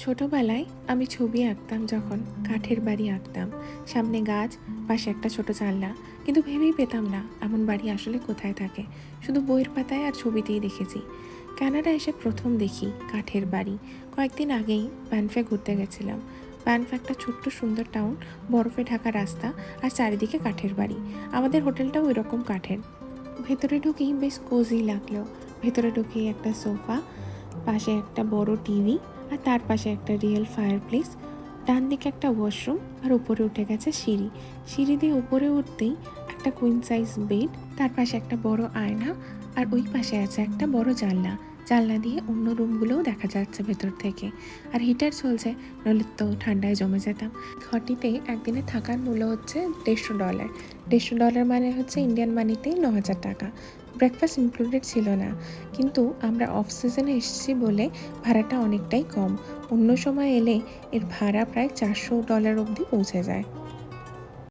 ছোটবেলায় আমি ছবি আঁকতাম, যখন কাঠের বাড়ি আঁকতাম, সামনে গাছ, পাশে একটা ছোট জানলা। কিন্তু ভেবেই পেতাম না এমন বাড়ি আসলে কোথায় থাকে। শুধু বইয়ের পাতায় আর ছবিতেই দেখেছি। কানাডা এসে প্রথম দেখি কাঠের বাড়ি। কয়েকদিন আগেই ব্যানফে ঘুরতে গেছিলাম। ব্যানফ একটা ছোট্ট সুন্দর টাউন, বরফে ঢাকা রাস্তা আর চারিদিকে কাঠের বাড়ি। আমাদের হোটেলটাও এরকম কাঠের। ভেতরে ঢুকেই বেশ কোজি লাগলো। ভেতরে ঢুকেই একটা সোফা, পাশে একটা বড় টিভি, আর তার পাশে একটা রিয়েল ফায়ারপ্লেস। ডান দিকে একটা ওয়াশরুম, আর উপরে উঠে গেছে সিঁড়ি। সিঁড়ি দিয়ে উপরে উঠতেই একটা কুইন সাইজ বেড, তার পাশে একটা বড় আয়না, আর ওই পাশে আছে একটা বড় জানলা। জানলা দিয়ে অন্য রুমগুলোও দেখা যাচ্ছে ভেতর থেকে। আর হিটার চলছে, নইলে তো ঠান্ডায় জমে যেতাম। ঘরটিতে একদিনে থাকার মূল্য হচ্ছে $150। $150 মানে হচ্ছে ইন্ডিয়ান মানিতেই 9,000 টাকা। ব্রেকফাস্ট ইনক্লুডেড ছিল না, কিন্তু আমরা অফ সিজনে এসেছি বলে ভাড়াটা অনেকটাই কম। অন্য সময় এলে এর ভাড়া প্রায় $400 অবধি পৌঁছে যায়।